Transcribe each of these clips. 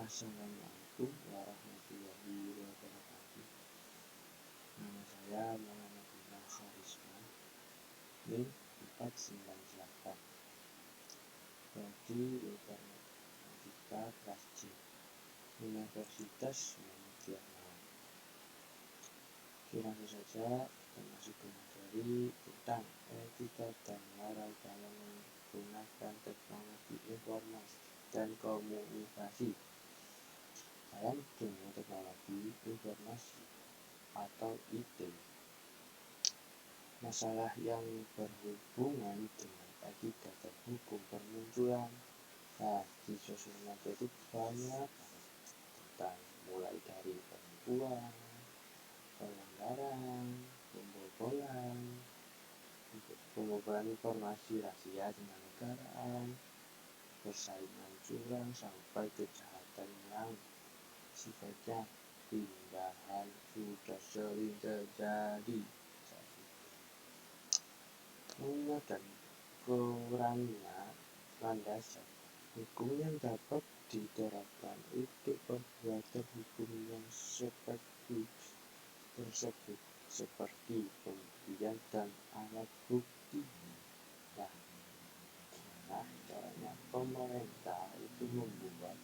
Assalamualaikum warahmatullahi wabarakatuh. Nama saya Muhammad Bima Kharisma, NIM 498, Prodi Informatika kelas C, Universitas Muhammadiyah. Langsung saja masuk ke materi tentang etika dan moral dalam menggunakan teknologi informasi dan komunikasi. Dalam dunia teknologi informasi atau IT, masalah yang berhubungan dengan etika dan hukum bermunculan. Di sosial media itu banyak tentang mulai dari penipuan, pelanggaran, pembobolan informasi rahasia dengan negaraan, persaingan curang sampai kejahatan yang sifatnya tindakan sudah sering terjadi. Mengingatkan kurangnya landasan hukum yang dapat diterapkan untuk perbuatan hukum yang seperti tersebut, seperti pembuktian dan alat bukti. Caranya pemerintah itu membuat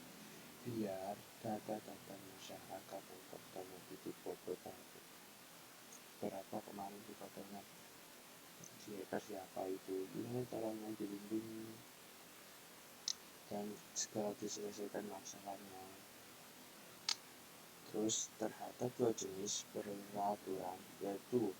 biar data-data masyarakat yang pertama itu berapa kemarin itu katanya siapa itu, ini caranya dilindungi dan segera diselesaikan masalahnya. Terus terhadap dua jenis peraturan, yaitu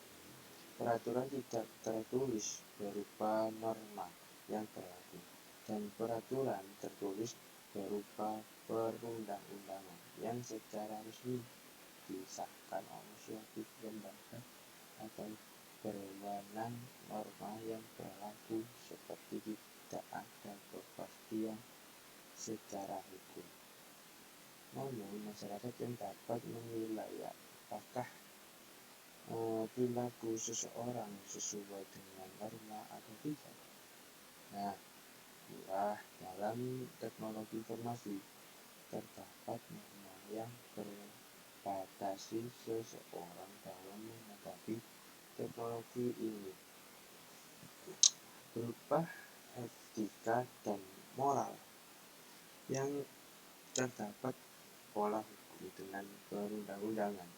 peraturan tidak tertulis berupa norma yang berlaku dan peraturan tertulis berupa perundang-undangan yang secara resmi disahkan oleh suatu lembaga atau berwenang. Norma yang berlaku seperti tidak ada kepastian secara hukum. Namun masyarakat yang dapat menilai apakah perilaku seseorang sesuai dengan norma atau tidak. Dalam teknologi informasi terdapat norma yang membatasi seseorang dalam menghadapi teknologi ini, berupa etika dan moral yang terdapat pola hukum dengan perundang-undangan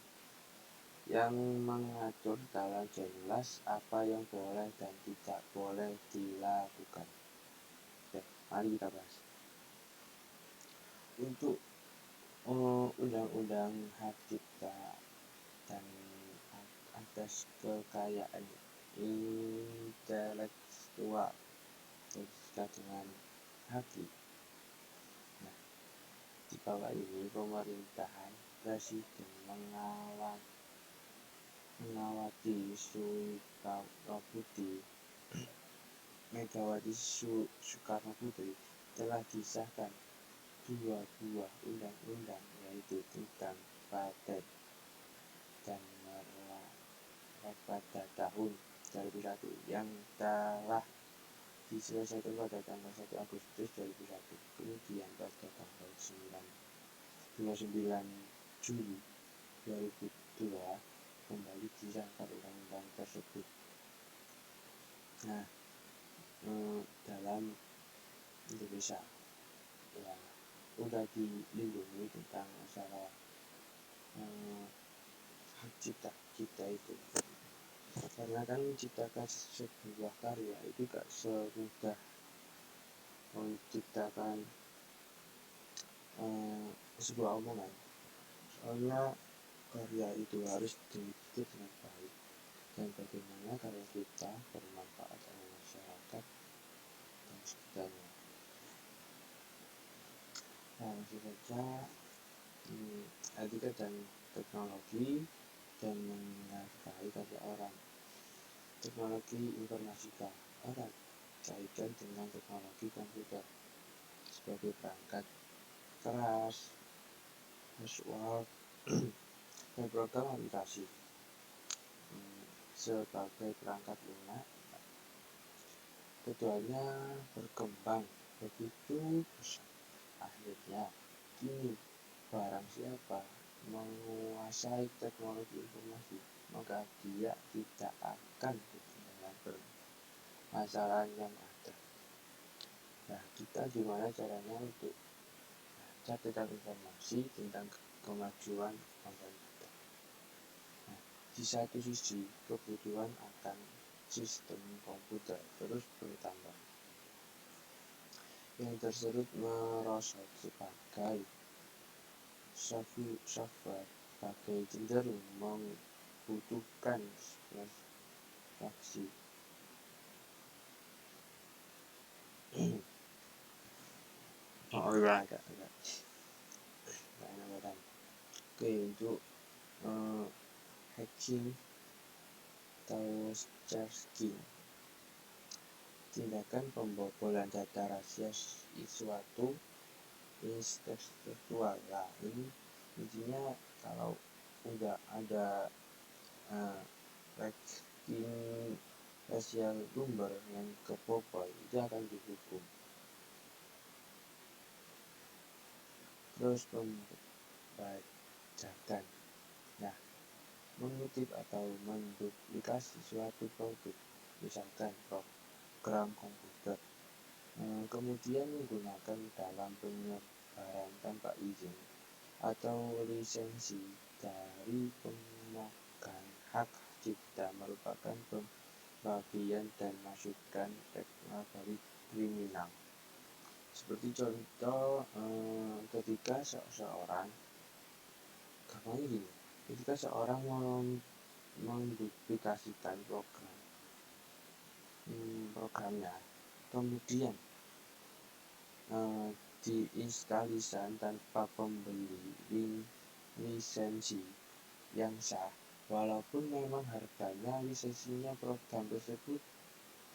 yang mengatur secara jelas apa yang boleh dan tidak boleh dilakukan. Oke, mari kita bahas. Untuk undang-undang hak cipta dan atas kekayaan intelektual terkait dengan haki. Di bawah ini pemerintahan presiden mengawati Megawati Soekarno Putri telah disahkan dua buah undang-undang, yaitu tentang paten dan merawat pada tahun 2001 yang telah diselesaikan pada tanggal 1 Agustus 2001. Kemudian pada tanggal 29 Juli 2002 kembali disahkan undang-undang tersebut. Dalam Indonesia sudah dilindungi tentang masalah hak cipta kita itu, karena kan menciptakan sebuah karya itu gak semudah menciptakan sebuah omongan. Soalnya karya itu harus dipikir dengan baik dan bagaimana karya kita bermanfaat bagi masyarakat dan sekitarnya. Langsung saja, etika dan teknologi dan menghargai karya orang. Teknologi informatika erat kaitan dengan teknologi komputer sebagai perangkat keras, hardware, dan program aplikasi sebagai perangkat lunak. Keduanya berkembang begitu pesat. Akhirnya kini barang siapa menguasai teknologi informasi, maka dia tidak akan ketinggalan permasalahan yang ada. Nah, kita gimana caranya untuk baca tentang informasi tentang kemajuan online kita. Nah, di satu sisi kebutuhan akan sistem komputer terus bertambah. Yang tersebut merosot sebagai software pakai cenderung membutuhkan abstraksi. Oh iya, agak enak badan. Oke, untuk hacking atau stalking, tindakan pembobolan data rahasia suatu instansi virtual. Nah, ini intinya kalau udah ada hacking rahasia sumber yang kebobol, itu akan dihukum. Terus pembajakan. Nah, mengutip atau menduplikasi suatu produk, misalkan program komputer, kemudian menggunakan dalam penyebaran tanpa izin atau lisensi dari pemegang hak cipta merupakan pembagian dan masukan teknologi kriminal. Seperti contoh, ketika seorang menduplikasikan programnya, kemudian diinstalasikan tanpa pembeli lisensi yang sah, walaupun memang harganya lisensinya program tersebut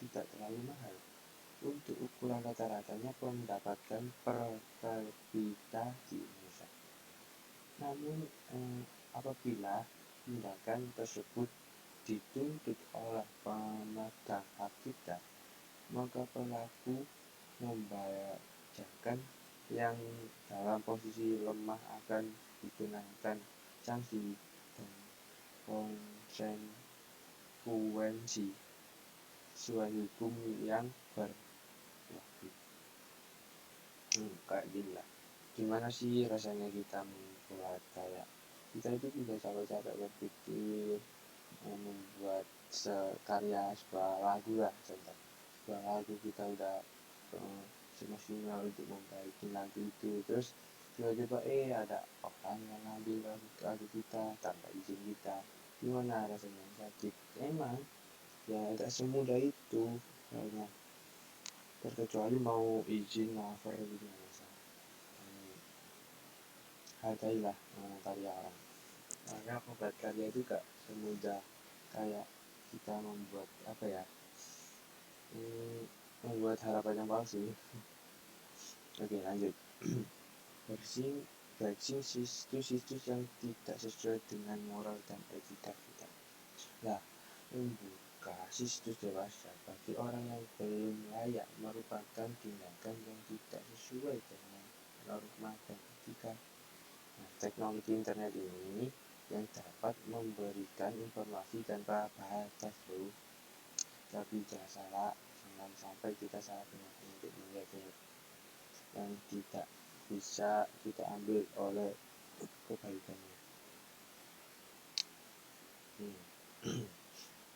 tidak terlalu mahal. Untuk ukuran rata-ratanya mendapatkan per kapita di Indonesia. Namun apabila tindakan tersebut dituntut oleh pemegang hak cipta, maka pelaku membacakan yang dalam posisi lemah akan dikenakan sanksi dan konsekuensi sesuai hukum yang berlaku. Kayak gini lah. Gimana sih rasanya kita membuat kayak kita itu tidak capek-capek berpikir membuat karya sebuah lagu lah, contoh sebuah lagu kita udah semaksimal untuk membaiki lagu itu, terus tiba-tiba ada orang yang ngambil lagu kita tanpa izin kita. Gimana rasanya? Sakit emang ya, tidak semudah itu soalnya, terkecuali mau izin cover gitu. Hargailah karya orang, karena membuat karya itu gak semudah kayak kita membuat membuat harapan yang palsu. Oke, lanjut. Browsing situs-situs yang tidak sesuai dengan moral dan etika kita. Nah, membuka situs dewasa bagi orang yang belum layak merupakan tindakan yang tidak sesuai dengan norma dan etika. Nah, teknologi internet ini yang dapat memberikan informasi tanpa batas, bro. Tapi jangan sampai kita salah gunakan untuk melihat yang tidak bisa kita ambil oleh kebaikannya.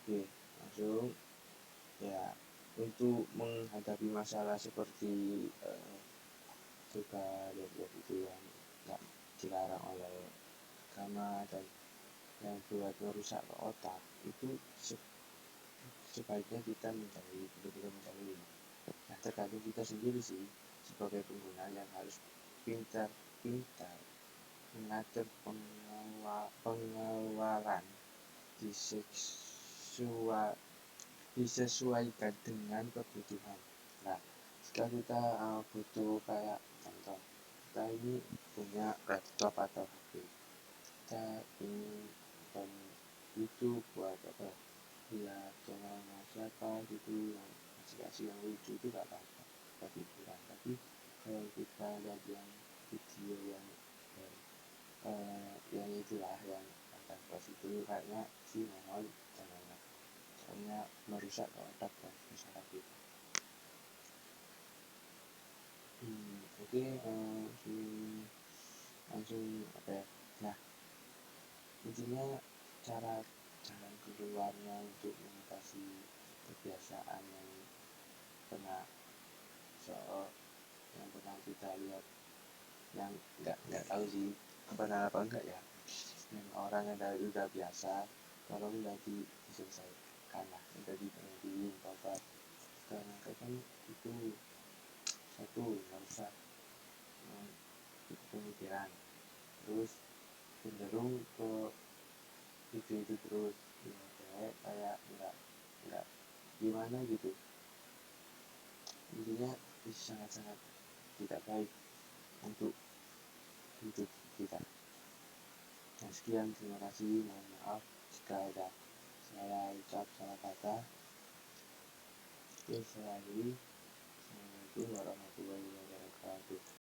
Oke, langsung ya, untuk menghadapi masalah seperti suka lihat itu yang nggak dilarang oleh agama dan yang buat merusak otak, itu sebaiknya kita benar-benar mencari. Nah, tergantung kita sendiri sih sebagai pengguna yang harus pintar-pintar mengatur pengeluaran disesuaikan dengan kebutuhan. Nah, jika kita butuh kayak contoh, kita ini punya laptop atau HP, kita ingin nonton YouTube buat lihat channel siapa gitu yang kasih yang lucu, itu gak apa-apa, tapi kalau kita lihat yang video yang situ, kayaknya sih mohon janganlah, soalnya merusak ke otak dan masyarakat kita. Oke, langsung apa ya, nah intinya cara jalan keluarnya untuk mengatasi kebiasaan yang pernah yang pernah kita lihat, yang nggak tahu sih benar apa enggak ya, yang orang yang udah biasa, tolong udah diselesaikan lah, udah diberhentiin tobat, karena kan itu satu nggak usah pemikiran, terus cenderung ke itu terus ya, kayak nggak gimana gitu, intinya itu sangat-sangat tidak baik untuk hidup kita. Nah, sekian, terima kasih, mohon maaf jika ada salah ucap, salah kata. Oke, saya akhiri. Assalamualaikum warahmatullahi wabarakatuh.